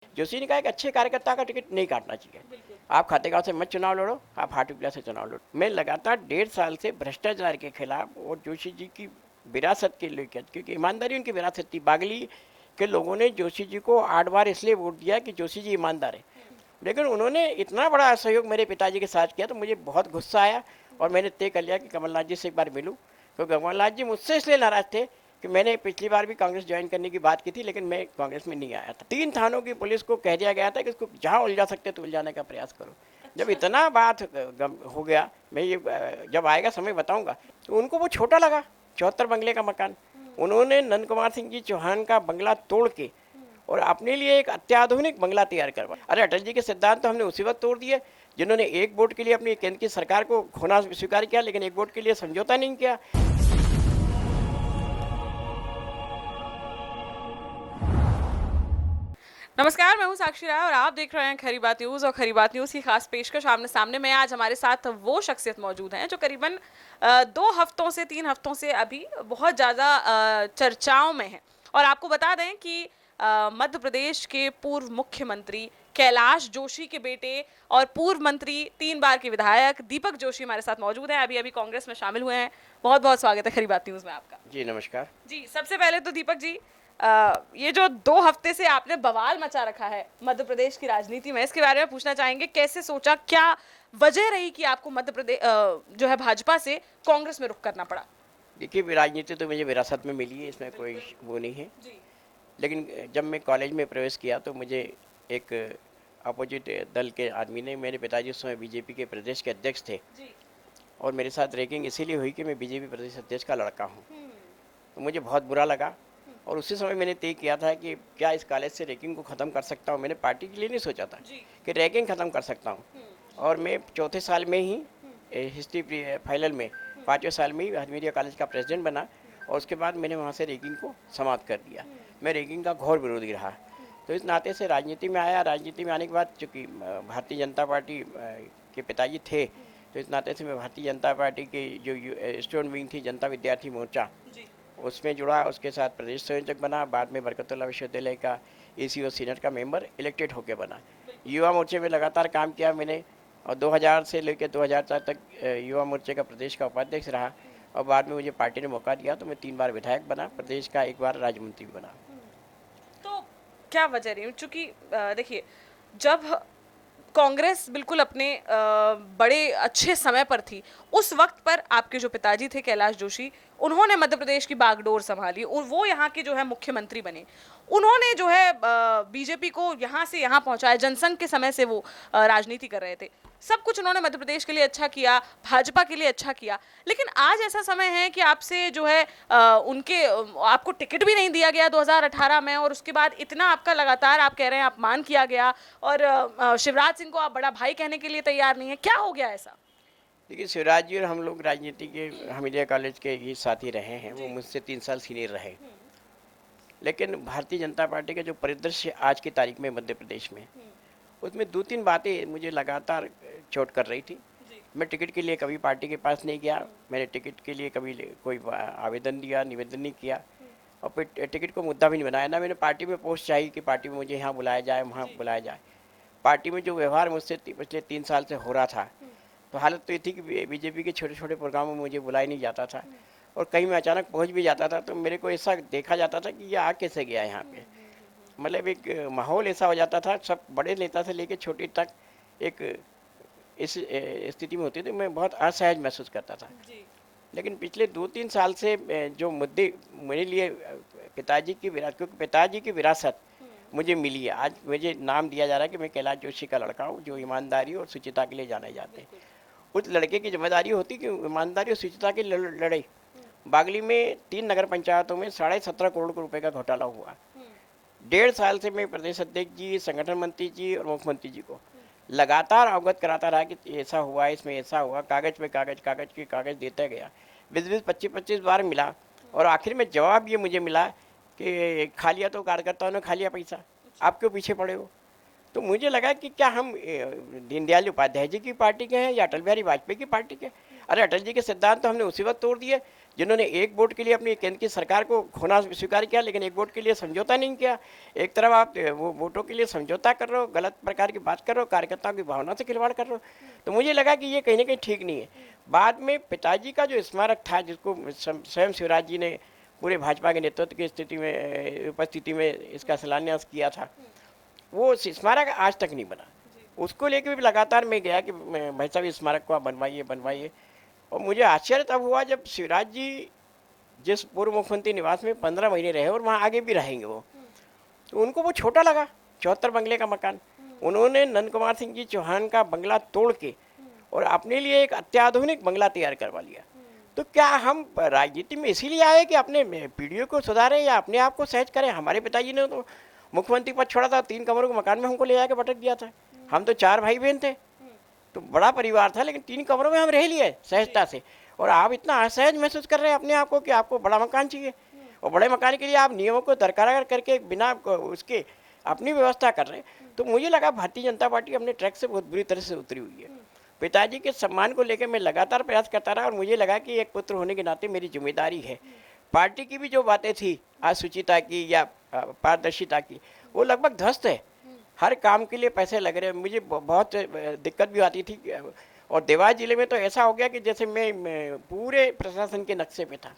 जोशी ने कहा कि अच्छे कार्यकर्ता का टिकट नहीं काटना चाहिए। आप खातेगांव से मत चुनाव लड़ो, आप हाटुकला से चुनाव लड़ो। मैं लगातार 1.5 साल से भ्रष्टाचार के खिलाफ और जोशी जी की विरासत के लेकर, क्योंकि ईमानदारी उनकी विरासत थी। बागली के लोगों ने जोशी जी को 8 बार इसलिए वोट दिया कि जोशी जी ईमानदार है, लेकिन उन्होंने इतना बड़ा सहयोग मेरे पिताजी के साथ किया तो मुझे बहुत गुस्सा आया और मैंने तय कर लिया कि कमलनाथ जी से एक बार मिलूं। तो कमलनाथ जी मुझसे इसलिए नाराज थे कि मैंने पिछली बार भी कांग्रेस ज्वाइन करने की बात की थी, लेकिन मैं कांग्रेस में नहीं आया था। 3 थानों की पुलिस को कह दिया गया था कि इसको जहाँ उलझा सकते तो उलझाने का प्रयास करो। जब इतना बात हो गया, मैं ये जब आएगा समय बताऊंगा, तो उनको वो छोटा लगा। 74 बंगले का मकान उन्होंने नंद कुमार सिंह जी चौहान का बंगला तोड़ के और अपने लिए एक अत्याधुनिक बंगला तैयार करवा। अरे अटल जी के सिद्धांत तो हमने उसी वक्त तोड़ दिए जिन्होंने एक वोट के लिए अपनी केंद्र की सरकार को खोना स्वीकार किया, लेकिन एक वोट के लिए समझौता नहीं किया। नमस्कार, मैं हूं साक्षी राय और आप देख रहे हैं खरी बात न्यूज़। और खरी बात न्यूज़ की खास पेशकश आमने सामने में आज हमारे साथ वो शख्सियत मौजूद हैं जो करीबन 2 हफ्तों से 3 हफ्तों से अभी बहुत ज़्यादा चर्चाओं में हैं। और आपको बता दें कि मध्य प्रदेश के पूर्व मुख्यमंत्री कैलाश जोशी के बेटे और पूर्व मंत्री 3 बार के विधायक दीपक जोशी हमारे साथ मौजूद हैं। अभी अभी कांग्रेस में शामिल हुए हैं। बहुत बहुत स्वागत है खरी बात न्यूज़ में आपका। जी नमस्कार। जी, सबसे पहले तो दीपक जी, ये जो 2 हफ्ते से आपने बवाल मचा रखा है मध्य प्रदेश की राजनीति में, इसके बारे में पूछना चाहेंगे। कैसे सोचा, क्या वजह रही कि आपको मध्य प्रदेश जो है भाजपा से कांग्रेस में रुख करना पड़ा? देखिए, राजनीति तो मुझे विरासत में मिली है, इसमें कोई वो नहीं है। जी लेकिन जब मैं कॉलेज में प्रवेश किया तो मुझे एक अपोजिट दल के आदमी ने, मेरे पिताजी उस समय बीजेपी के प्रदेश के अध्यक्ष थे, जी और मेरे साथ रैगिंग इसीलिए हुई कि मैं बीजेपी प्रदेश अध्यक्ष का लड़का हूँ। तो मुझे बहुत बुरा लगा और उसी समय मैंने तय किया था कि क्या इस कॉलेज से रैगिंग को ख़त्म कर सकता हूँ। मैंने पार्टी के लिए नहीं सोचा था जी कि रैगिंग ख़त्म कर सकता हूँ। और मैं चौथे साल में ही हिस्ट्री फाइनल में 5वें साल में ही हमीदिया कॉलेज का प्रेसिडेंट बना, और उसके बाद मैंने वहाँ से रैगिंग को समाप्त कर दिया। मैं रैगिंग का घोर विरोधी रहा, तो इस नाते से राजनीति में आया। राजनीति में आने के बाद चूँकि भारतीय जनता पार्टी के पिताजी थे, तो इस नाते से मैं भारतीय जनता पार्टी की जो स्टूडेंट विंग थी, जनता विद्यार्थी मोर्चा, जी उसमें जुड़ा। उसके साथ प्रदेश संयोजक बना। बाद में बरकतुल्लाह विश्वविद्यालय का एसी और सीनेट का मेंबर इलेक्टेड होकर बना। युवा मोर्चे में लगातार काम किया मैंने, और 2000 से लेकर 2004 तक युवा मोर्चे का प्रदेश का उपाध्यक्ष रहा। और बाद में मुझे पार्टी ने मौका दिया तो मैं 3 बार विधायक बना प्रदेश का, 1 बार राज्य मंत्री भी बना। तो क्या वजह रही? चूंकि देखिए, जब कांग्रेस बिल्कुल अपने बड़े अच्छे समय पर थी, उस वक्त पर आपके जो पिताजी थे कैलाश जोशी, उन्होंने मध्य प्रदेश की बागडोर संभाली और वो यहाँ के जो है मुख्यमंत्री बने। उन्होंने जो है बीजेपी को यहाँ से यहाँ पहुँचाया। जनसंघ के समय से वो राजनीति कर रहे थे। सब कुछ उन्होंने मध्य प्रदेश के लिए अच्छा किया, भाजपा के लिए अच्छा किया। लेकिन आज ऐसा समय है कि आपसे जो है आपको टिकट भी नहीं दिया गया 2018 में, और उसके बाद इतना आपका लगातार आप कह रहे हैं अपमान किया गया, और शिवराज सिंह को आप बड़ा भाई कहने के लिए तैयार नहीं है। क्या हो गया ऐसा? देखिए, शिवराज जी और हम लोग राजनीति के हमीदिया कॉलेज के ही साथी रहे हैं। वो मुझसे 3 साल सीनियर रहे। लेकिन भारतीय जनता पार्टी का जो परिदृश्य आज की तारीख में मध्य प्रदेश में, उसमें 2-3 बातें मुझे लगातार चोट कर रही थी। मैं टिकट के लिए कभी पार्टी के पास नहीं गया। मैंने टिकट के लिए कभी कोई आवेदन दिया, निवेदन नहीं किया, और फिर टिकट को मुद्दा भी नहीं बनाया। ना मैंने पार्टी में पोस्ट चाहिए कि पार्टी में मुझे यहाँ बुलाया जाए, वहाँ बुलाया जाए। पार्टी में जो व्यवहार मुझसे पिछले 3 साल से हो रहा था, तो हालत तो ये थी कि बीजेपी के छोटे छोटे प्रोग्रामों में मुझे बुलाया नहीं जाता था, और कहीं मैं अचानक पहुँच भी जाता था तो मेरे को ऐसा देखा जाता था कि ये आ कैसे गया यहाँ पे। मतलब एक माहौल ऐसा हो जाता था, सब बड़े नेता से लेकर छोटे तक एक इस स्थिति में होती थी। मैं बहुत असहज महसूस करता था। लेकिन पिछले 2-3 साल से जो मुद्दे मेरे लिए पिताजी की विरासत, क्योंकि पिताजी की विरासत मुझे मिली है। आज मुझे नाम दिया जा रहा है कि मैं कैलाश जोशी का लड़का हूँ, जो ईमानदारी और शुचिता के लिए जाने जाते हैं। उस लड़के की जिम्मेदारी होती कि ईमानदारी और शुचिता की लड़ाई। बागली में 3 नगर पंचायतों में 17.5 करोड़ रुपए का घोटाला हुआ। 1.5 साल से मैं प्रदेश अध्यक्ष जी, संगठन मंत्री जी और मुख्यमंत्री जी को लगातार अवगत कराता रहा कि ऐसा हुआ, इसमें ऐसा हुआ। कागज पे कागज, कागज के कागज देता गया। 20-20, 25-25 बार मिला, और आखिर में जवाब ये मुझे मिला कि खा लिया तो कार्यकर्ताओं ने खा लिया पैसा, आप क्यों पीछे पड़े हो। तो मुझे लगा कि क्या हम दीनदयाल उपाध्याय जी की पार्टी के हैं या अटल बिहारी वाजपेयी की पार्टी के। अरे अटल जी के सिद्धांत तो हमने उसी वक्त तोड़ दिए जिन्होंने एक वोट के लिए अपनी केंद्र की सरकार को खोना स्वीकार किया, लेकिन एक वोट के लिए समझौता नहीं किया। एक तरफ आप वो वोटों के लिए समझौता कर रहे हो, गलत प्रकार की बात कर रहे हो, कार्यकर्ताओं की भावना से खिलवाड़ कर रहे हो। तो मुझे लगा कि ये कहीं ना कहीं ठीक नहीं है। बाद में पिताजी का जो स्मारक था, जिसको स्वयं शिवराज जी ने पूरे भाजपा के नेतृत्व की स्थिति में उपस्थिति में इसका शिलान्यास किया था, वो स्मारक आज तक नहीं बना। उसको लेकर भी लगातार मैं गया कि भाई साहब इस स्मारक को आप बनवाइए बनवाइए। और मुझे आश्चर्य तब हुआ जब शिवराज जी जिस पूर्व मुख्यमंत्री निवास में 15 महीने रहे और वहाँ आगे भी रहेंगे वो, तो उनको वो छोटा लगा 74 बंगले का मकान। उन्होंने नंद कुमार सिंह जी चौहान का बंगला तोड़ के और अपने लिए एक अत्याधुनिक बंगला तैयार करवा लिया। तो क्या हम राजनीति में इसीलिए आए कि अपने पीढ़ियों को सुधारें या अपने आप को सहज करें? हमारे पिताजी ने तो मुख्यमंत्री पद छोड़ा था, 3 कमरों के मकान में हमको ले जाकर पटक दिया था। हम तो 4 भाई बहन थे, तो बड़ा परिवार था, लेकिन 3 कमरों में हम रह लिए सहजता से। और आप इतना असहज महसूस कर रहे हैं अपने आप को कि आपको बड़ा मकान चाहिए, और बड़े मकान के लिए आप नियमों को दरकिनार करके बिना उसके अपनी व्यवस्था कर रहे हैं। तो मुझे लगा भारतीय जनता पार्टी अपने ट्रैक से बहुत बुरी तरह से उतरी हुई है। पिताजी के सम्मान को लेकर मैं लगातार प्रयास करता रहा, और मुझे लगा कि एक पुत्र होने के नाते मेरी जिम्मेदारी है। पार्टी की भी जो बातें थी असुचिता की या पारदर्शिता की, वो लगभग ध्वस्त है। हर काम के लिए पैसे लग रहे हैं। मुझे बहुत दिक्कत भी आती थी। और देवास जिले में तो ऐसा हो गया कि जैसे मैं पूरे प्रशासन के नक्शे पे था।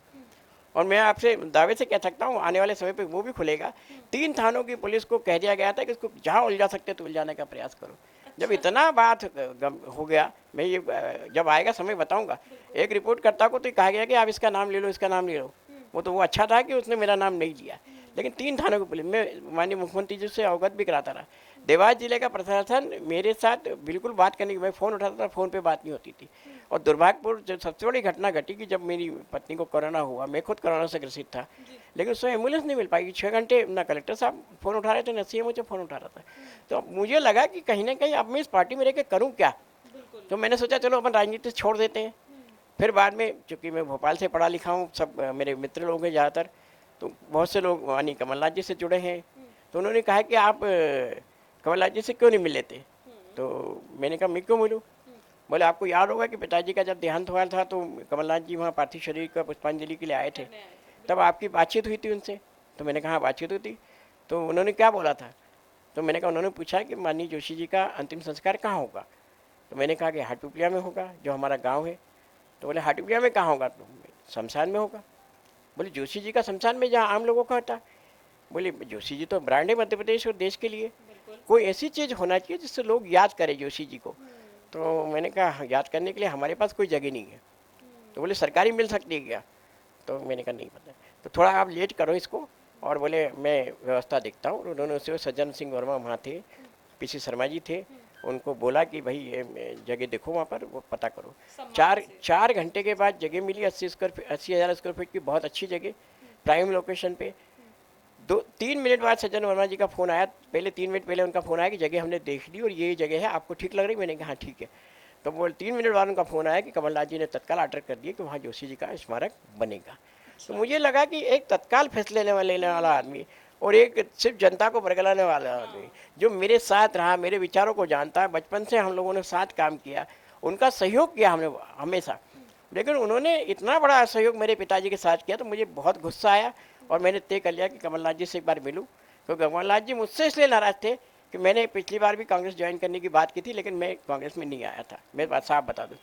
और मैं आपसे दावे से कह सकता हूँ आने वाले समय पे वो भी खुलेगा। 3 थानों की पुलिस को कह दिया गया था कि इसको जहाँ उलझा सकते तो उलझाने का प्रयास करो। जब इतना बात हो गया, मैं ये जब आएगा समय बताऊंगा। एक रिपोर्टकर्ता को तो कहा गया कि आप इसका नाम ले लो, इसका नाम ले लो। वो अच्छा था कि उसने मेरा नाम नहीं लिया, लेकिन 3 थानों की पुलिस, मैं माननीय मुख्यमंत्री जी से अवगत भी कराता रहा। देवास जिले का प्रशासन मेरे साथ बिल्कुल बात करने की, मैं फ़ोन उठाता था, फ़ोन पे बात नहीं होती थी। और दुर्भाग्यपूर्ण जो सबसे बड़ी घटना घटी कि जब मेरी पत्नी को कोरोना हुआ, मैं खुद कोरोना से ग्रसित था, लेकिन उसमें एम्बुलेंस नहीं मिल पाई। 6 घंटे ना कलेक्टर साहब फ़ोन उठा रहे थे, ना सीएम मुझे फ़ोन उठा रहा था। तो मुझे लगा कि कहीं ना कहीं अब मैं इस पार्टी में रह के करूँ क्या। तो मैंने सोचा चलो अपन राजनीति छोड़ देते हैं। फिर बाद में, चूँकि मैं भोपाल से पढ़ा लिखा हूँ, सब मेरे मित्र लोग हैं ज़्यादातर, तो बहुत से लोग यानी कमलनाथ जी से जुड़े हैं। तो उन्होंने कहा कि आप कमलनाथ जी से क्यों नहीं मिल लेते? तो मैंने कहा मैं क्यों मिलूँ? बोले आपको याद होगा कि पिताजी का जब देहांत हुआ था तो कमलनाथ जी वहाँ पार्थिव शरीर का पुष्पांजलि के लिए आए थे, तब आपकी बातचीत हुई थी उनसे? तो मैंने कहा बातचीत हुई थी। तो उन्होंने क्या बोला था? तो मैंने कहा, उन्होंने पूछा कि माननीय जोशी जी का अंतिम संस्कार कहाँ होगा? तो मैंने कहा कि हाटपिपलिया में होगा, जो हमारा गाँव है। तो बोले हाटपिपलिया में कहाँ होगा? तो शमशान में होगा। बोले जोशी जी का शमशान में, जहाँ आम लोगों का होता? बोले जोशी जी तो ब्रांड है मध्य प्रदेश और देश के लिए, कोई ऐसी चीज़ होना चाहिए जिससे लोग याद करें जोशी जी को। तो मैंने कहा याद करने के लिए हमारे पास कोई जगह नहीं है। तो बोले सरकारी मिल सकती है क्या? तो मैंने कहा नहीं पता। तो थोड़ा आप लेट करो इसको। और बोले मैं व्यवस्था देखता हूँ। उन्होंने उससे सज्जन सिंह वर्मा वहाँ थे, पीसी शर्मा जी थे, उनको बोला कि भाई ये जगह देखो वहाँ पर, वो पता करो। 4 घंटे के बाद जगह मिली, 80,000 स्क्वायर फीट की बहुत अच्छी जगह, प्राइम लोकेशन पे। 2-3 मिनट बाद सज्जन वर्मा जी का फ़ोन आया। पहले 3 मिनट पहले उनका फ़ोन आया कि जगह हमने देख ली और ये जगह है, आपको ठीक लग रही? मैंने कहा हाँ ठीक है। तो वो 3 मिनट बाद उनका फ़ोन आया कि कमलनाथ जी ने तत्काल ऑर्डर कर दिया कि वहाँ जोशी जी का स्मारक बनेगा। तो मुझे लगा कि एक तत्काल फैसले लेने वाला आदमी और एक सिर्फ जनता को बरगलाने वाला आदमी, जो मेरे साथ रहा, मेरे विचारों को जानता है, बचपन से हम लोगों ने साथ काम किया, उनका सहयोग किया हमने हमेशा। लेकिन उन्होंने इतना बड़ा सहयोग मेरे पिताजी के साथ किया, तो मुझे बहुत गुस्सा आया। और मैंने तय कर लिया कि कमलनाथ जी से एक बार मिलूं। क्योंकि कमलनाथ जी मुझसे इसलिए नाराज़ थे कि मैंने पिछली बार भी कांग्रेस ज्वाइन करने की बात की थी, लेकिन मैं कांग्रेस में नहीं आया था। मैं बात साफ बता दूँ।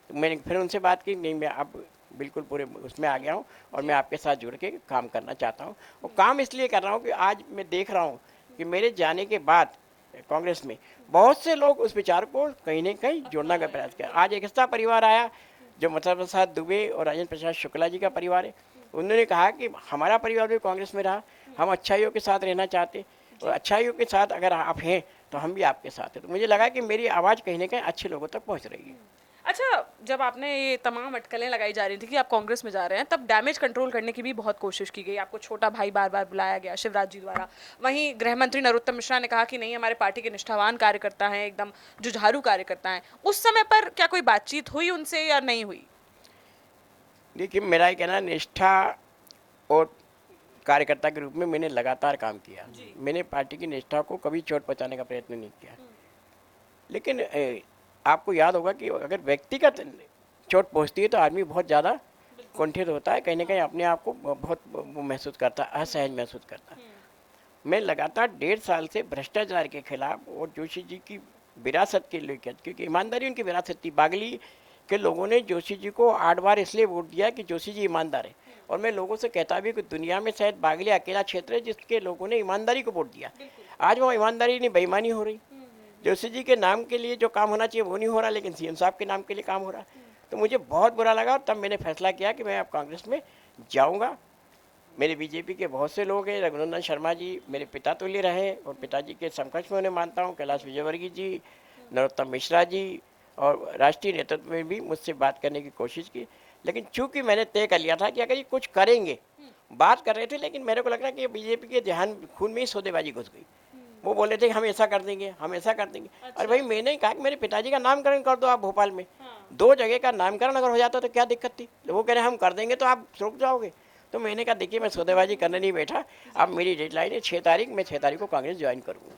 तो मैंने फिर उनसे बात की, नहीं मैं अब बिल्कुल पूरे उसमें आ गया हूँ और मैं आपके साथ जुड़ के काम करना चाहता हूँ। और काम इसलिए कर रहा हूँ कि आज मैं देख रहा हूँ कि मेरे जाने के बाद कांग्रेस में बहुत से लोग उस विचार को कहीं ना कहीं जोड़ने का प्रयास किया। आज एक ऐसा परिवार आया जो मथुरा प्रसाद दुबे और राजेंद्र प्रसाद शुक्ला जी का परिवार है। उन्होंने कहा कि हमारा परिवार भी कांग्रेस में रहा, हम अच्छाइयों के साथ रहना चाहते, और अच्छाइयों के साथ अगर आप हैं तो हम भी आपके साथ हैं। तो मुझे लगा कि मेरी आवाज़ कहीं ना कहीं अच्छे लोगों तक पहुंच रही है। अच्छा, जब आपने ये तमाम अटकलें लगाई जा रही थी कि आप कांग्रेस में जा रहे हैं, तब डैमेज कंट्रोल करने की भी बहुत कोशिश की गई। आपको छोटा भाई बार बार बुलाया गया शिवराज जी द्वारा। वहीं गृह मंत्री नरोत्तम मिश्रा ने कहा कि नहीं, हमारे पार्टी के निष्ठावान कार्यकर्ता हैं, एकदम जुझारू कार्यकर्ता हैं। उस समय पर क्या कोई बातचीत हुई उनसे या नहीं हुई? देखिए, मेरा ये कहना, निष्ठा और कार्यकर्ता के रूप में मैंने लगातार काम किया। मैंने पार्टी की निष्ठा को कभी चोट पहुंचाने का प्रयत्न नहीं किया। लेकिन आपको याद होगा कि अगर व्यक्तिगत चोट पहुंचती है तो आदमी बहुत ज़्यादा कुंठित होता है, कहीं ना कहीं अपने आप को बहुत वो महसूस करता है, असहज महसूस करता है। मैं लगातार 1.5 साल से भ्रष्टाचार के खिलाफ और जोशी जी की विरासत के लेकर, क्योंकि ईमानदारी उनकी विरासत थी। बागली के लोगों ने जोशी जी को 8 बार इसलिए वोट दिया कि जोशी जी ईमानदार है। और मैं लोगों से कहता भी कि दुनिया में शायद बागली अकेला क्षेत्र है जिसके लोगों ने ईमानदारी को वोट दिया। आज वो ईमानदारी नहीं, बेईमानी हो रही। जोशी जी के नाम के लिए जो काम होना चाहिए वो नहीं हो रहा, लेकिन सीएम साहब के नाम के लिए काम हो रहा। तो मुझे बहुत बुरा लगा, और तब मैंने फैसला किया कि मैं अब कांग्रेस में जाऊंगा। मेरे बीजेपी के बहुत से लोग हैं, रघुनंदन शर्मा जी मेरे पिता तुल्य रहे और पिताजी के समकक्ष में उन्हें मानता हूँ, कैलाश विजयवर्गीय जी, नरोत्तम मिश्रा जी, और राष्ट्रीय नेतृत्व में भी मुझसे बात करने की कोशिश की। लेकिन चूंकि मैंने तय कर लिया था कि अगर ये कुछ करेंगे, बात कर रहे थे, लेकिन मेरे को लग रहा है कि बीजेपी के ध्यान खून में ही सौदेबाजी घुस गई। वो बोले थे हम ऐसा कर देंगे, हम ऐसा कर देंगे। अच्छा। और भाई मैंने कहा कि मेरे पिताजी का नामकरण कर दो आप भोपाल में। 2 जगह का नामकरण अगर हो जाता तो क्या दिक्कत थी। तो वो कह रहे हम कर देंगे तो आप रुक जाओगे। तो मैंने कहा देखिए मैं सौदेबाजी करने नहीं बैठा। अब मेरी डेडलाइन है 6 तारीख, मैं 6 तारीख को कांग्रेस ज्वाइन करूँगा।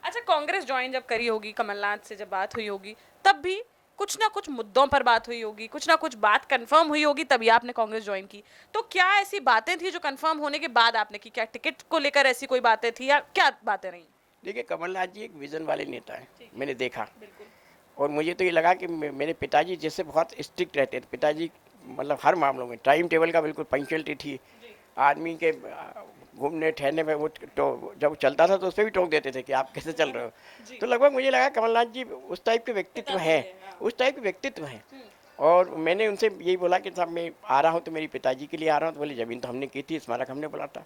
अच्छा, कांग्रेस ज्वाइन जब करी होगी, कमलनाथ से जब बात हुई होगी, तब भी कुछ ना कुछ मुद्दों पर बात हुई होगी, कुछ ना कुछ बात कंफर्म हुई होगी, तभी आपने कांग्रेस ज्वाइन की। तो क्या ऐसी बातें थी जो कंफर्म होने के बाद आपने की? क्या टिकट को लेकर ऐसी कोई बातें थी या क्या बातें रही? देखिए कमलनाथ जी एक विजन वाले नेता हैं, मैंने देखा। और मुझे तो ये लगा कि मेरे पिताजी जैसे बहुत स्ट्रिक्ट रहते थे। पिताजी मतलब हर मामलों में टाइम टेबल का बिल्कुल पंक्चुअलिटी थी। आदमी के घूमने ठहरने में वो तो जब चलता था तो उस पर भी टोक देते थे कि आप कैसे चल रहे हो। तो लगभग मुझे लगा कमलनाथ जी उस टाइप के व्यक्तित्व हैं, उस टाइप के व्यक्तित्व हैं। और मैंने उनसे यही बोला कि साहब मैं आ रहा हूँ तो मेरी पिताजी के लिए आ रहा हूँ। तो बोले जमीन तो हमने की थी, स्मारक हमने बोला था,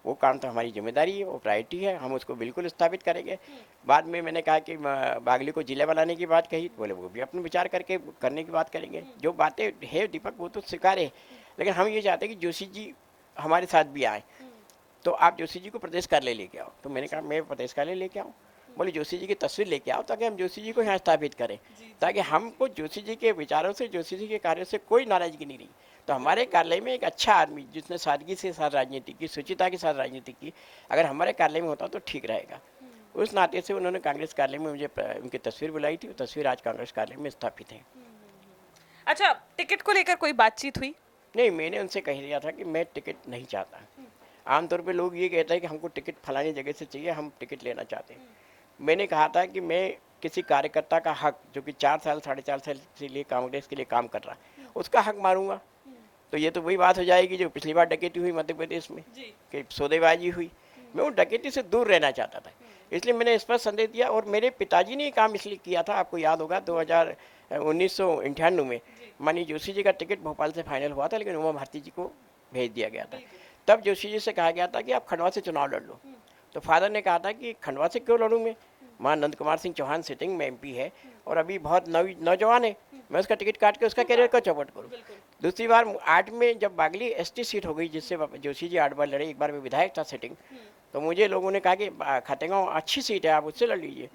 वो काम तो हमारी जिम्मेदारी है, वो प्रायोरिटी है, हम उसको बिल्कुल स्थापित करेंगे। बाद में मैंने कहा कि बागली को जिला बनाने की बात कही, बोले वो भी अपने विचार करके करने की बात करेंगे। जो बातें है दीपक वो तो स्वीकार है, लेकिन हम ये चाहते हैं कि जोशी जी हमारे साथ भी आए। तो आप जोशी जी को प्रदेश कार्यालय लेके आओ। तो मैंने कहा मैं प्रदेश कार्यालय लेके आऊँ? बोले जोशी जी की तस्वीर लेके आओ ताकि हम जोशी जी को यहाँ स्थापित करें, ताकि हमको जोशी जी के विचारों से, जोशी जी के कार्यों से कोई नाराजगी नहीं रही। तो हमारे कार्यालय में एक अच्छा आदमी जिसने सादगी से साथ राजनीति की, शुचिता के साथ राजनीति की, अगर हमारे कार्यालय में होता तो ठीक रहेगा। उस नाते से उन्होंने कांग्रेस कार्यालय में मुझे उनकी तस्वीर बुलाई थी। वो तस्वीर आज कांग्रेस कार्यालय में स्थापित है। अच्छा, टिकट को लेकर कोई बातचीत हुई? नहीं, मैंने उनसे कह दिया था कि मैं टिकट नहीं चाहता। आमतौर पे लोग ये कहते हैं कि हमको टिकट फलानी जगह से चाहिए, हम टिकट लेना चाहते हैं। मैंने कहा था कि मैं किसी कार्यकर्ता का हक, जो कि 4 साल 4.5 साल से लिए कांग्रेस के लिए काम कर रहा है, उसका हक मारूंगा। तो ये तो वही बात हो जाएगी जो पिछली बार डकैती हुई मध्य प्रदेश में, कि सौदेबाजी हुई। मैं उन डकैती से दूर रहना चाहता था, इसलिए मैंने स्पष्ट संदेश दिया। और मेरे पिताजी ने ये काम इसलिए किया था, आपको याद होगा 1998 में माननीय जोशी जी का टिकट भोपाल से फाइनल हुआ था, लेकिन उमा भारती जी को भेज दिया गया था। तब जोशी जी से कहा गया था कि आप खंडवा से चुनाव लड़ लो। तो फादर ने कहा था कि खंडवा से क्यों लड़ूँ मैं, वहाँ नंद कुमार सिंह चौहान सिटिंग में एमपी है और अभी बहुत नौजवान है, मैं उसका टिकट काट के उसका कैरियर को चौपट करूँ। दूसरी बार 8 में जब बागली एसटी सीट हो गई, जिससे जोशी जी 8 बार लड़े, एक बार में विधायक था सिटिंग, तो मुझे लोगों ने कहा कि खातेगांव अच्छी सीट है, आप उससे लड़ लीजिए।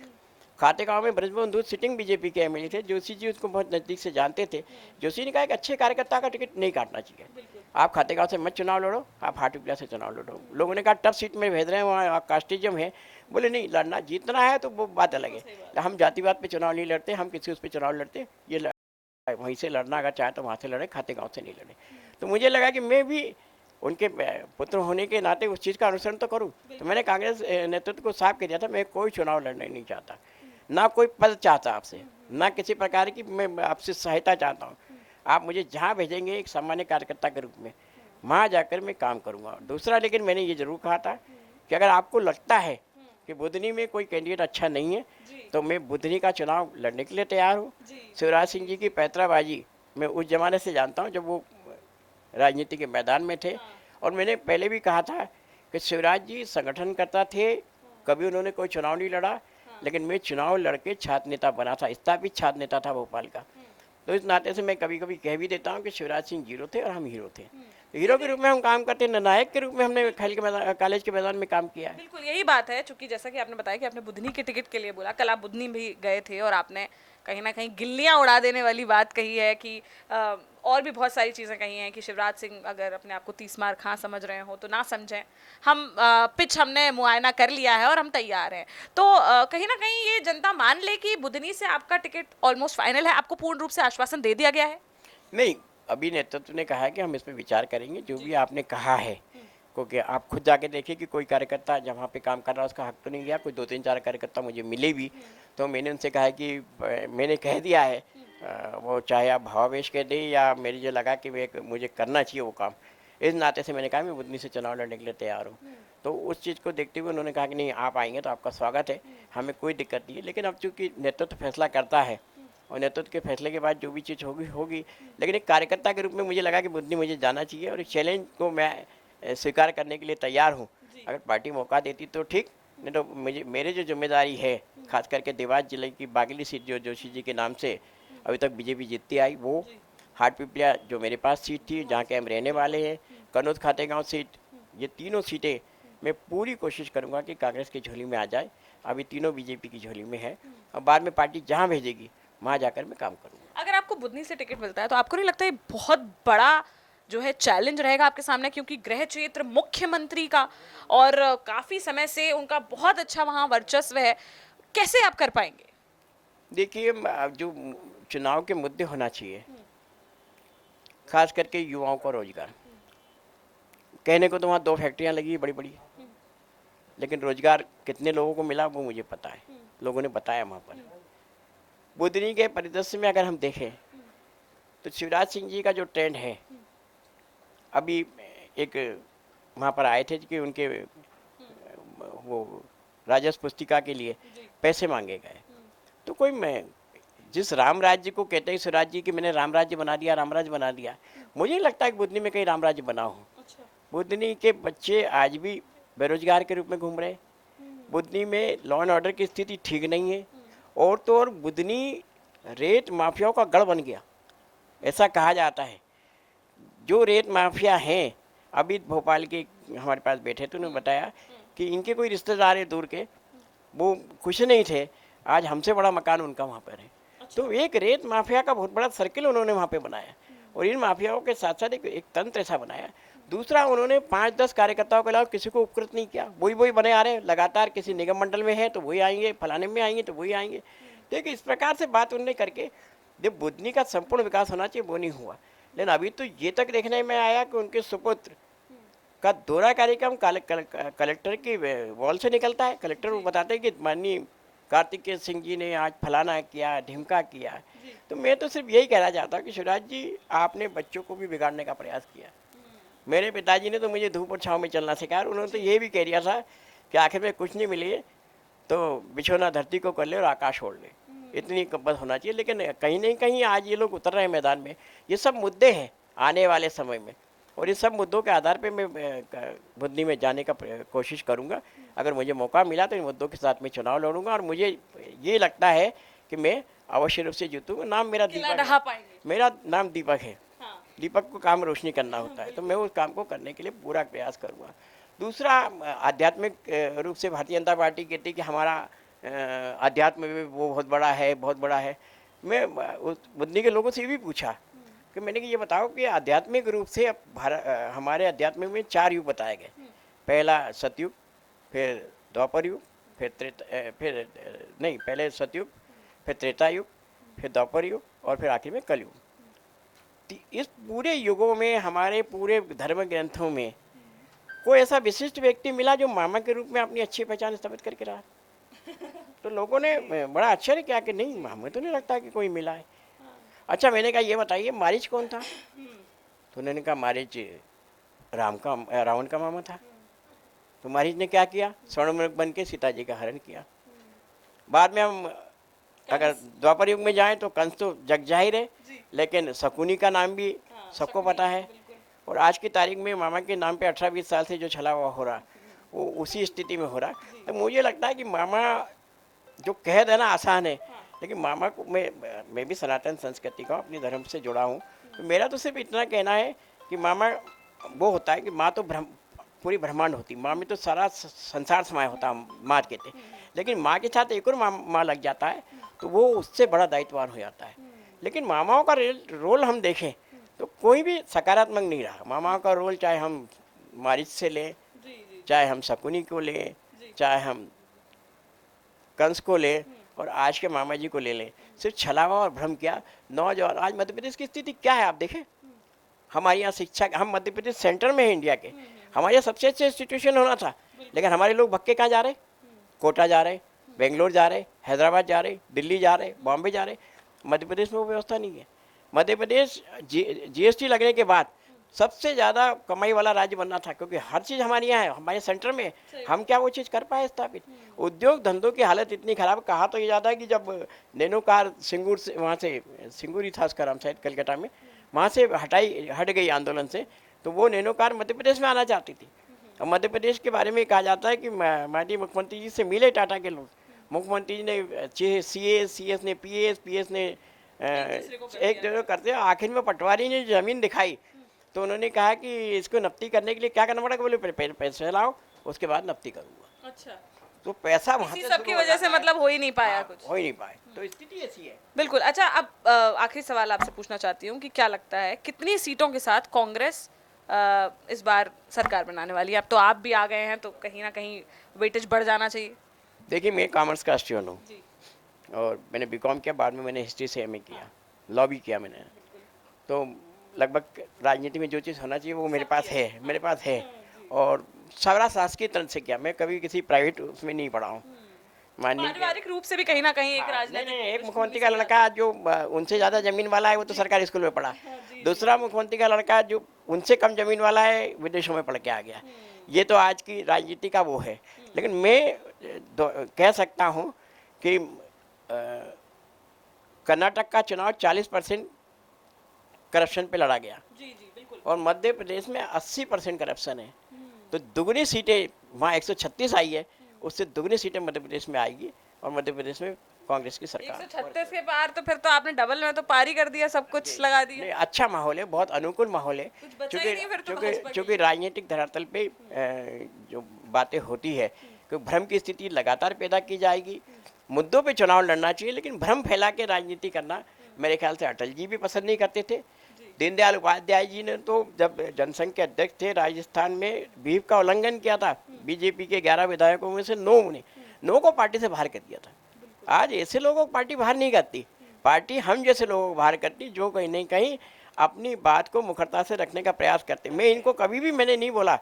खातेगांव में ब्रजमोहन दूध सिटिंग बीजेपी के एमएलए थे, जोशी जी उसको बहुत नज़दीक से जानते थे। जोशी ने कहा कि अच्छे कार्यकर्ता का टिकट नहीं काटना चाहिए, आप खातेगांव से मत चुनाव लड़ो, आप हाटुकला से चुनाव लड़ो। लोगों ने कहा टफ सीट में भेज रहे हैं, वहाँ कास्टिज्म है। बोले नहीं, लड़ना जीतना है तो वो बात अलग है, हम जातिवाद पे चुनाव नहीं लड़ते, हम किसी उस पर चुनाव लड़ते, ये वहीं से लड़ना अगर चाहे तो वहाँ से लड़े, खातेगांव से नहीं लड़े। तो मुझे लगा कि मैं भी उनके पुत्र होने के नाते उस चीज़ का अनुसरण तो करूं। तो मैंने कांग्रेस नेतृत्व को साफ कर दिया था, मैं कोई चुनाव लड़ना नहीं चाहता, ना कोई पद चाहता आपसे, ना किसी प्रकार की मैं आपसे सहायता चाहता हूं। आप मुझे जहां भेजेंगे एक सामान्य कार्यकर्ता के रूप में, वहां जाकर मैं काम करूंगा। दूसरा, लेकिन मैंने ये जरूर कहा था कि अगर आपको लगता है कि बुधनी में कोई कैंडिडेट अच्छा नहीं है तो मैं बुधनी का चुनाव लड़ने के लिए तैयार हूँ। शिवराज सिंह जी की पैतराबाजी मैं उस जमाने से जानता हूँ जब वो राजनीति के मैदान में थे। और मैंने पहले भी कहा था कि शिवराज जी संगठनकर्ता थे, कभी उन्होंने कोई चुनाव नहीं लड़ा, लेकिन मैं चुनाव लड़के छात्र नेता बना था, स्थापित छात्र नेता था भोपाल का। तो इस नाते से मैं कभी कभी कह भी देता हूँ कि शिवराज सिंह जीरो थे और हम हीरो थे। तो हीरो के रूप में हम काम करते, नायक के रूप में हमने खेल के मैदान, कॉलेज के मैदान में काम किया है। बिल्कुल यही बात है, चूंकि जैसा कि आपने बताया कि आपने बुधनी के टिकट के लिए बोला, कल आप बुधनी भी गए थे और आपने कहीं ना कहीं गिल्लियां उड़ा देने वाली बात कही है कि और भी बहुत सारी चीज़ें कही हैं कि शिवराज सिंह अगर अपने आप को 30 मार खां समझ रहे हो तो ना समझें, हम पिच हमने मुआयना कर लिया है और हम तैयार हैं। तो कहीं ना कहीं ये जनता मान ले कि बुधनी से आपका टिकट ऑलमोस्ट फाइनल है, आपको पूर्ण रूप से आश्वासन दे दिया गया है? नहीं, अभी नेतृत्व ने कहा है कि हम इस पर विचार करेंगे, जो भी आपने कहा है, क्योंकि आप खुद जाके देखिए कि कोई कार्यकर्ता जहाँ पे काम कर रहा है उसका हक तो नहीं गया। कोई 2-3-4 कार्यकर्ता मुझे मिले भी, तो मैंने उनसे कहा कि मैंने कह दिया है, वो चाहे आप भावावेश कह दें या मेरी जो लगा कि मुझे करना चाहिए वो काम, इस नाते से मैंने कहा मैं बुधनी से चुनाव लड़ने के लिए तैयार हूँ। तो उस चीज़ को देखते हुए उन्होंने कहा कि नहीं, आप आएंगे तो आपका स्वागत है, हमें कोई दिक्कत नहीं है। लेकिन अब चूंकि नेतृत्व फैसला करता है और नेतृत्व के फैसले के बाद जो भी चीज़ होगी होगी, लेकिन एक कार्यकर्ता के रूप में मुझे लगा कि बुधनी मुझे जाना चाहिए और इस चैलेंज को मैं स्वीकार करने के लिए तैयार हूँ। अगर पार्टी मौका देती तो ठीक, नहीं तो मुझे मेरे जो जिम्मेदारी है, खास करके देवास जिले की बागली सीट जो जोशी जी के नाम से अभी तक बीजेपी जीतती आई, वो हाट पिपलिया जो मेरे पास सीट थी जहाँ के हम रहने वाले हैं, कनौज खातेगांव सीट, ये तीनों सीटें मैं पूरी कोशिश करूँगा कि कांग्रेस की झोली में आ जाए। अभी तीनों बीजेपी की झोली में है और बाद में पार्टी जहाँ भेजेगी वहाँ जाकर मैं काम करूँगा। अगर आपको बुधनी से टिकट मिलता है तो आपको नहीं लगता ये बहुत बड़ा जो है चैलेंज रहेगा आपके सामने, क्योंकि गृह क्षेत्र मुख्यमंत्री का और काफी समय से उनका बहुत अच्छा वहाँ वर्चस्व है, कैसे आप कर पाएंगे? देखिए, जो चुनाव के मुद्दे होना चाहिए, खास करके युवाओं को रोजगार। कहने को तो वहाँ 2 फैक्ट्रियाँ लगी बड़ी बड़ी, लेकिन रोजगार कितने लोगों को मिला वो मुझे पता है, लोगों ने बताया वहाँ पर। बुधनी के परिदृश्य में अगर हम देखें तो शिवराज सिंह जी का जो ट्रेंड है, अभी एक वहाँ पर आए थे कि उनके वो राजस्व पुस्तिका के लिए पैसे मांगे गए। तो कोई मैं जिस राम राज्य को कहते हैं स्वराज जी कि मैंने राम राज्य बना दिया, राम राज्य बना दिया, मुझे नहीं लगता कि बुधनी में कहीं राम राज्य बना हो। बुधनी के बच्चे आज भी बेरोजगार के रूप में घूम रहे हैं। बुधनी में लॉ एंड ऑर्डर की स्थिति ठीक नहीं है, और तो और बुधनी रेत माफियाओं का गढ़ बन गया, ऐसा कहा जाता है। जो रेत माफिया हैं, अभी भोपाल के हमारे पास बैठे तो उन्होंने बताया कि इनके कोई रिश्तेदार है दूर के, वो खुश नहीं थे, आज हमसे बड़ा मकान उनका वहाँ पर है। तो एक रेत माफिया का बहुत बड़ा सर्किल उन्होंने वहाँ पे बनाया, और इन माफियाओं के साथ साथ एक तंत्र ऐसा बनाया। दूसरा, उन्होंने 5-10 कार्यकर्ताओं के अलावा किसी को उपकृत नहीं किया, वही बने आ रहे हैं लगातार। किसी निगम मंडल में है तो वही आएंगे, फलाने में आएंगे तो वही आएंगे। देखिए, इस प्रकार से बात उन्होंने करके जब बुधनी का संपूर्ण विकास होना चाहिए वो नहीं हुआ। लेकिन अभी तो ये तक देखने में आया कि उनके सुपुत्र का दौरा कार्यक्रम कलेक्टर की वॉल से निकलता है। कलेक्टर वो बताते हैं कि माननीय कार्तिकेय सिंह जी ने आज फलाना किया, ढिमका किया। तो मैं तो सिर्फ यही कहना चाहता हूँ कि शिवराज जी, आपने बच्चों को भी बिगाड़ने का प्रयास किया। मेरे पिताजी ने तो मुझे धूप और छाँव में चलना सिखाया, उन्होंने तो ये भी कह दिया था कि आखिर में कुछ नहीं मिले तो बिछोना धरती को कर ले और आकाश ओढ़ ले, इतनी बस होना चाहिए। लेकिन कहीं नहीं कहीं आज ये लोग उतर रहे हैं मैदान में। ये सब मुद्दे हैं आने वाले समय में, और इस सब मुद्दों के आधार पे मैं बुधनी में जाने का कोशिश करूंगा। अगर मुझे मौका मिला तो इन मुद्दों के साथ में चुनाव लड़ूंगा, और मुझे ये लगता है कि मैं अवश्य रूप से जीतूंगा। नाम मेरा दीपक है, मेरा नाम दीपक है। दीपक को काम रोशनी करना होता है, तो मैं उस काम को करने के लिए पूरा प्रयास करूंगा। दूसरा, आध्यात्मिक रूप से भारतीय जनता पार्टी कहती है कि हमारा अध्यात्म में वो बहुत बड़ा है, बहुत बड़ा है। मैं उस बुधनी के लोगों से ये भी पूछा कि मैंने कि ये बताओ कि आध्यात्मिक रूप से हमारे अध्यात्म में 4 युग बताए गए। पहला सतयुग, फिर द्वापर युग, फिर पहले सतयुग, फिर त्रेता युग, फिर द्वापर युग, और फिर आखिर में कलयुग। इस पूरे युगों में हमारे पूरे धर्म ग्रंथों में कोई ऐसा विशिष्ट व्यक्ति मिला जो मामा के रूप में अपनी अच्छी पहचान स्थापित करके रहा। तो लोगों ने बड़ा आश्चर्य किया कि नहीं, हमें तो नहीं लगता कि कोई मिला है। अच्छा, मैंने कहा ये बताइए मारीच कौन था? तो उन्होंने कहा मारीच रावण का मामा था। तो मारीच ने क्या किया? स्वर्ण बन के सीता जी का हरण किया। बाद में हम अगर द्वापर युग में जाएं तो कंस तो जग जाहिर है, लेकिन शकुनी का नाम भी सबको पता है। और आज की तारीख में मामा के नाम पे 18-20 साल से जो छला हुआ हो रहा, वो उसी स्थिति में हो रहा। तो मुझे लगता है कि मामा जो कह देना आसान है, लेकिन मामा को मैं भी सनातन संस्कृति का अपने धर्म से जुड़ा हूँ। तो मेरा तो सिर्फ इतना कहना है कि मामा वो होता है कि माँ तो पूरी ब्रह्मांड होती, माँ में तो सारा संसार समाया होता है, माँ कहते। लेकिन माँ के साथ एक और माँ लग जाता है तो वो उससे बड़ा दायित्ववान हो जाता है। लेकिन मामाओं का रोल हम देखें तो कोई भी सकारात्मक नहीं रहा। मामाओं का रोल चाहे हम मारिच से लें, चाहे हम शकुनी को लें, चाहे हम कंस को लें, और आज के मामा जी को ले लें, सिर्फ छलावा और भ्रम किया। नौजवान आज मध्य प्रदेश की स्थिति क्या है आप देखें, हमारे यहाँ शिक्षा, हम मध्य प्रदेश सेंटर में है इंडिया के, हमारे यहाँ सबसे अच्छा इंस्टीट्यूशन होना था, लेकिन हमारे लोग भक्के कहाँ जा रहे, कोटा जा रहे, बेंगलोर जा रहे, हैदराबाद जा रहे, दिल्ली जा रहे, बॉम्बे जा रहे। मध्य प्रदेश में वो व्यवस्था नहीं है। मध्य प्रदेश जीएसटी लगने के बाद सबसे ज़्यादा कमाई वाला राज्य बनना था, क्योंकि हर चीज़ हमारे यहाँ है, हमारे सेंटर में है। हम क्या वो चीज़ कर पाए स्थापित? उद्योग धंधों की हालत इतनी खराब, कहा तो ये जाता है कि जब नैनो कार सिंगूर से, वहाँ से सिंगूर ही था उसका नाम शायद, कलकत्ता में, वहाँ से हट गई आंदोलन से, तो वो नैनो कार मध्य प्रदेश में आना चाहती थी। और मध्य प्रदेश के बारे में कहा जाता है कि माननीय मुख्यमंत्री जी से मिले टाटा के लोग, मुख्यमंत्री जी ने सीएस ने पीएस ने एक जगह करते, आखिर में पटवारी ने ज़मीन दिखाई तो उन्होंने कहा कि इसको नफ्ती करने के लिए क्या करना पड़ेगा, बोले पैसे लाओ, उसके बाद नफ्ती करूँगा। अच्छा, तो पैसा वहाँ से सबकी वजह से मतलब हो ही नहीं पाया कुछ, हो ही नहीं पाए, तो स्थिति ऐसी है। बिल्कुल। अच्छा, अब आखिरी सवाल आपसे पूछना चाहती हूँ कि क्या लगता है कितनी सीटों के साथ कांग्रेस इस बार सरकार बनाने वाली है? अब तो आप भी आ गए हैं, तो कहीं ना कहीं वेटेज बढ़ जाना चाहिए। देखिए, मैं कॉमर्स का स्टूडेंट हूँ और मैंने बीकॉम किया, बाद में मैंने हिस्ट्री से एमए किया, लॉ भी किया मैंने, तो लगभग राजनीति में जो चीज़ होना चाहिए वो मेरे पास है, और सारा शासकीय तंत्र से किया, मैं कभी किसी प्राइवेट उसमें नहीं पढ़ा हूँ। मानिए पारिवारिक रूप से भी कहीं ना कहीं एक राजनीतिक, नहीं, एक मुख्यमंत्री का लड़का जो उनसे ज़्यादा ज़मीन वाला है वो तो सरकारी स्कूल में पढ़ा, दूसरा मुख्यमंत्री का लड़का जो उनसे कम ज़मीन वाला है विदेशों में पढ़ के आ गया। ये तो आज की राजनीति का वो है। लेकिन मैं कह सकता हूँ कि कर्नाटक का चुनाव 40% करप्शन पे लड़ा गया, और मध्य प्रदेश में 80% करप्शन है, तो दुगनी सीटें वहाँ 136 आई है, उससे दुगनी सीटें मध्य प्रदेश में आएगी, और मध्य प्रदेश में कांग्रेस की सरकार। 136 के पार, तो फिर तो आपने डबल में तो पार ही कर दिया, सब कुछ लगा दिया। अच्छा माहौल है, बहुत अनुकूल माहौल है, क्योंकि राजनीतिक धरातल पे जो बातें होती है कि भ्रम की स्थिति लगातार पैदा की जाएगी। मुद्दों पे चुनाव लड़ना चाहिए, लेकिन भ्रम फैला के राजनीति करना मेरे ख्याल से अटल जी भी पसंद नहीं करते थे। दीनदयाल उपाध्याय जी ने तो जब जनसंघ के अध्यक्ष थे राजस्थान में व्हीप का उल्लंघन किया था, बीजेपी के 11 विधायकों में से 9 को पार्टी से बाहर कर दिया था। आज ऐसे लोगों को पार्टी बाहर नहीं करती, पार्टी हम जैसे लोगों को बाहर करती जो कहीं नहीं कहीं अपनी बात को मुखरता से रखने का प्रयास करते। मैं इनको कभी भी मैंने नहीं बोला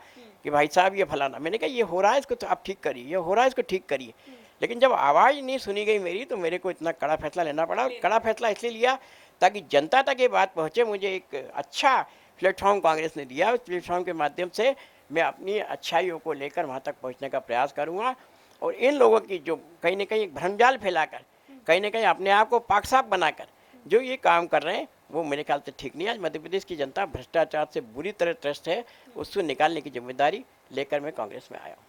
कि भाई साहब ये फलाना, मैंने कहा ये हो रहा है इसको तो आप ठीक करिए, ये हो रहा है इसको ठीक करिए। लेकिन जब आवाज़ नहीं सुनी गई मेरी, तो मेरे को इतना कड़ा फैसला लेना पड़ा, और कड़ा फैसला इसलिए लिया ताकि जनता तक ये बात पहुँचे। मुझे एक अच्छा प्लेटफॉर्म कांग्रेस ने दिया, उस प्लेटफॉर्म के माध्यम से मैं अपनी अच्छाइयों को लेकर वहाँ तक पहुँचने का प्रयास करूँगा, और इन लोगों की जो कहीं ना कहीं भ्रमजाल फैलाकर, कहीं ना कहीं अपने आप को पाक साफ बनाकर जो ये काम कर रहे हैं, वो मेरे ख्याल से ठीक नहीं है। आज मध्य प्रदेश की जनता भ्रष्टाचार से बुरी तरह त्रस्त है, उसको निकालने की जिम्मेदारी लेकर मैं कांग्रेस में आया हूँ।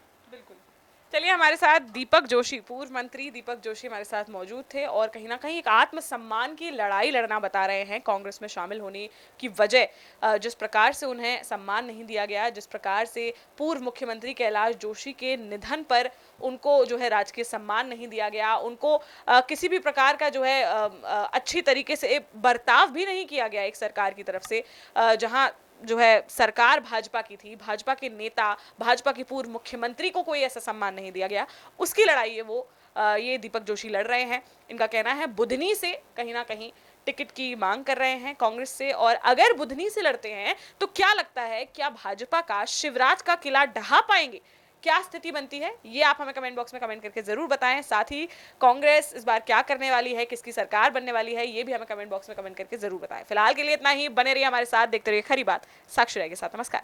चलिए, हमारे साथ दीपक जोशी, पूर्व मंत्री दीपक जोशी हमारे साथ मौजूद थे, और कहीं ना कहीं एक आत्मसम्मान की लड़ाई लड़ना बता रहे हैं कांग्रेस में शामिल होने की वजह। जिस प्रकार से उन्हें सम्मान नहीं दिया गया, जिस प्रकार से पूर्व मुख्यमंत्री कैलाश जोशी के निधन पर उनको जो है राजकीय सम्मान नहीं दिया गया, उनको किसी भी प्रकार का जो है अच्छी तरीके से बर्ताव भी नहीं किया गया एक सरकार की तरफ से, जहां जो है सरकार भाजपा की थी, भाजपा के नेता, भाजपा के पूर्व मुख्यमंत्री को कोई ऐसा सम्मान नहीं दिया गया, उसकी लड़ाई है वो ये दीपक जोशी लड़ रहे हैं। इनका कहना है बुधनी से कहीं ना कहीं टिकट की मांग कर रहे हैं कांग्रेस से, और अगर बुधनी से लड़ते हैं तो क्या लगता है, क्या भाजपा का शिवराज का किला ढहा पाएंगे? क्या स्थिति बनती है, ये आप हमें कमेंट बॉक्स में कमेंट करके जरूर बताएं। साथ ही कांग्रेस इस बार क्या करने वाली है, किसकी सरकार बनने वाली है, ये भी हमें कमेंट बॉक्स में कमेंट करके जरूर बताएं। फिलहाल के लिए इतना ही, बने रहिए हमारे साथ, देखते रहिए खरी बात साक्षी राय के साथ। नमस्कार।